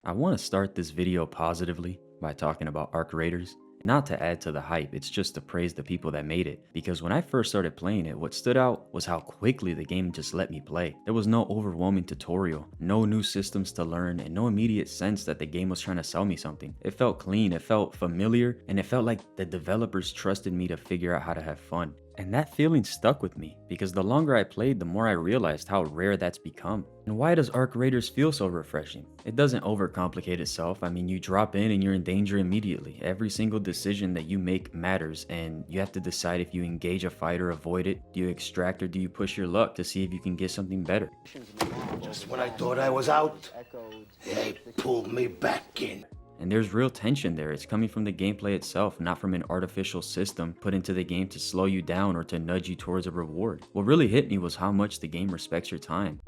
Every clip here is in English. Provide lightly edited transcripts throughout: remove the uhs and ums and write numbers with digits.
I want to start this video positively by talking about Arc Raiders. Not to add to the hype, it's just to praise the people that made it. Because when I first started playing it, what stood out was how quickly the game just let me play. There was no overwhelming tutorial, no new systems to learn, and no immediate sense that the game was trying to sell me something. It felt clean, it felt familiar, and it felt like the developers trusted me to figure out how to have fun. And that feeling stuck with me, because the longer I played, the more I realized how rare that's become. And why does Arc Raiders feel so refreshing? It doesn't overcomplicate itself. I mean, you drop in and you're in danger immediately. Every single decision that you make matters, and you have to decide if you engage a fight or avoid it. Do you extract or do you push your luck to see if you can get something better? Just when I thought I was out, they pulled me back in. And there's real tension there. It's coming from the gameplay itself, not from an artificial system put into the game to slow you down or to nudge you towards a reward. What really hit me was how much the game respects your time.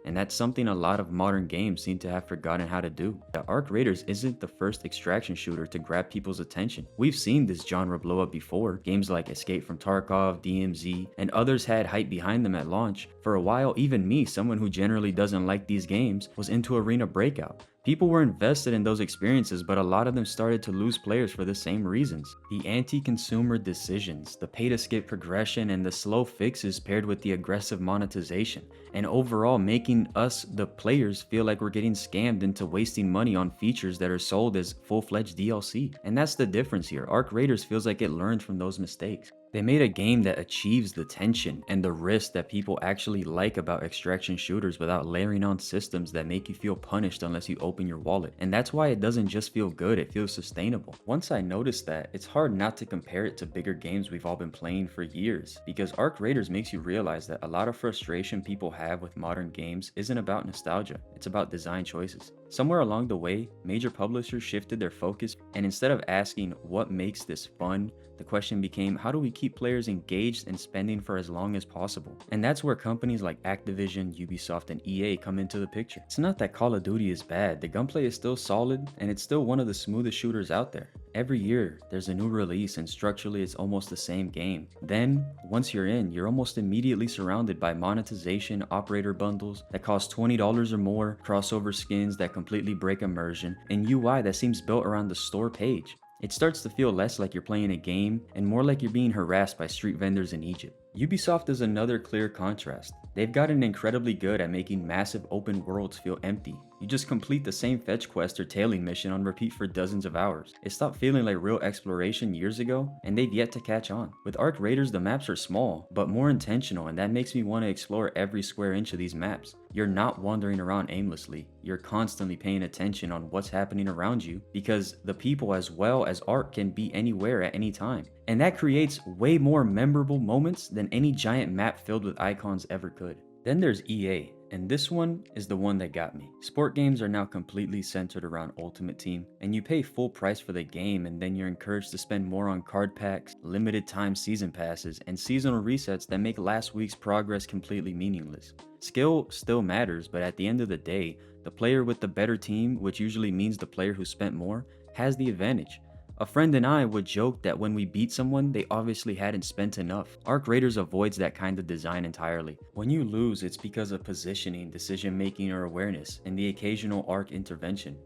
And that's something a lot of modern games seem to have forgotten how to do. The Arc Raiders isn't the first extraction shooter to grab people's attention. We've seen this genre blow up before. Games like Escape from Tarkov, DMZ, and others had hype behind them at launch. For a while, even me, someone who generally doesn't like these games, was into Arena Breakout. People were invested in those experiences, but a lot of them started to lose players for the same reasons. The anti-consumer decisions, the pay-to-skip progression, and the slow fixes paired with the aggressive monetization, and overall making us, the players, feel like we're getting scammed into wasting money on features that are sold as full-fledged DLC. And that's the difference here. Arc Raiders feels like it learned from those mistakes. They made a game that achieves the tension and the risk that people actually like about extraction shooters without layering on systems that make you feel punished unless you open your wallet. And that's why it doesn't just feel good, it feels sustainable. Once I noticed that, it's hard not to compare it to bigger games we've all been playing for years, because Arc Raiders makes you realize that a lot of frustration people have with modern games isn't about nostalgia, it's about design choices. Somewhere along the way, major publishers shifted their focus, and instead of asking what makes this fun, the question became, how do we keep players engaged and spending for as long as possible? And that's where companies like Activision, Ubisoft, and EA come into the picture. It's not that Call of Duty is bad, the gunplay is still solid, and it's still one of the smoothest shooters out there. Every year, there's a new release, and structurally it's almost the same game. Then, once you're in, you're almost immediately surrounded by monetization, operator bundles that cost $20 or more, crossover skins that completely break immersion, and UI that seems built around the store page. It starts to feel less like you're playing a game and more like you're being harassed by street vendors in Egypt. Ubisoft is another clear contrast. They've gotten incredibly good at making massive open worlds feel empty. You just complete the same fetch quest or tailing mission on repeat for dozens of hours. It stopped feeling like real exploration years ago, and they've yet to catch on. With Arc Raiders, the maps are small, but more intentional, and that makes me want to explore every square inch of these maps. You're not wandering around aimlessly. You're constantly paying attention on what's happening around you, because the people as well as Arc can be anywhere at any time. And that creates way more memorable moments than any giant map filled with icons ever could. Then there's EA, and this one is the one that got me. Sport games are now completely centered around Ultimate Team, and you pay full price for the game, and then you're encouraged to spend more on card packs, limited time season passes, and seasonal resets that make last week's progress completely meaningless. Skill still matters, but at the end of the day, the player with the better team, which usually means the player who spent more, has the advantage. A friend and I would joke that when we beat someone, they obviously hadn't spent enough. Arc Raiders avoids that kind of design entirely. When you lose, it's because of positioning, decision making, or awareness, and the occasional Arc intervention.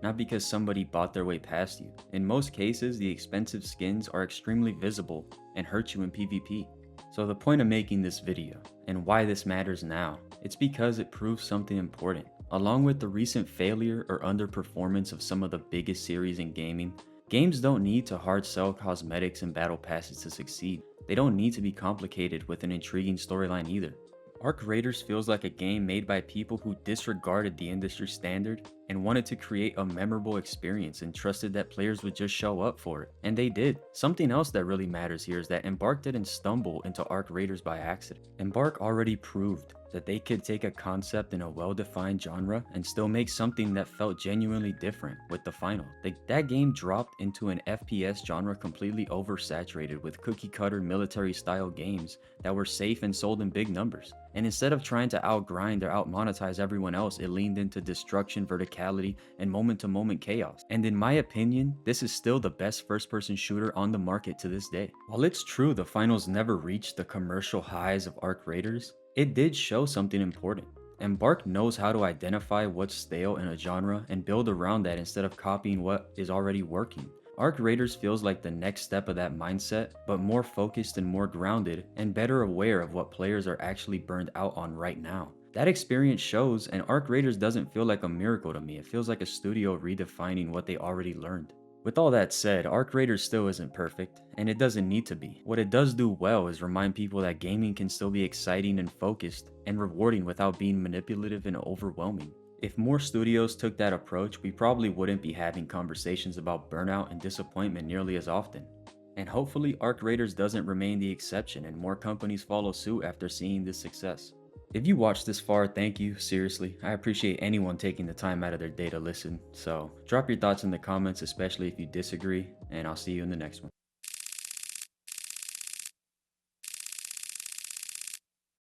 Not because somebody bought their way past you. In most cases, the expensive skins are extremely visible and hurt you in PvP. So the point of making this video, and why this matters now, it's because it proves something important. Along with the recent failure or underperformance of some of the biggest series in gaming, games don't need to hard sell cosmetics and battle passes to succeed. They don't need to be complicated with an intriguing storyline either. Arc Raiders feels like a game made by people who disregarded the industry standard and wanted to create a memorable experience and trusted that players would just show up for it. And they did. Something else that really matters here is that Embark didn't stumble into Arc Raiders by accident. Embark already proved that they could take a concept in a well-defined genre and still make something that felt genuinely different with the final. That game dropped into an FPS genre completely oversaturated with cookie-cutter military-style games that were safe and sold in big numbers. And instead of trying to outgrind or outmonetize everyone else, it leaned into destruction, verticality, verticality and moment-to-moment chaos. And in my opinion, this is still the best first-person shooter on the market to this day. While it's true the finals never reached the commercial highs of Arc Raiders, it did show something important. Embark knows how to identify what's stale in a genre and build around that instead of copying what is already working. Arc Raiders feels like the next step of that mindset, but more focused and more grounded, and better aware of what players are actually burned out on right now. That experience shows, and Arc Raiders doesn't feel like a miracle to me. It feels like a studio redefining what they already learned. With all that said, Arc Raiders still isn't perfect, and it doesn't need to be. What it does do well is remind people that gaming can still be exciting and focused, and rewarding without being manipulative and overwhelming. If more studios took that approach, we probably wouldn't be having conversations about burnout and disappointment nearly as often. And hopefully Arc Raiders doesn't remain the exception and more companies follow suit after seeing this success. If you watched this far, thank you, seriously. I appreciate anyone taking the time out of their day to listen. So drop your thoughts in the comments, especially if you disagree, and I'll see you in the next one.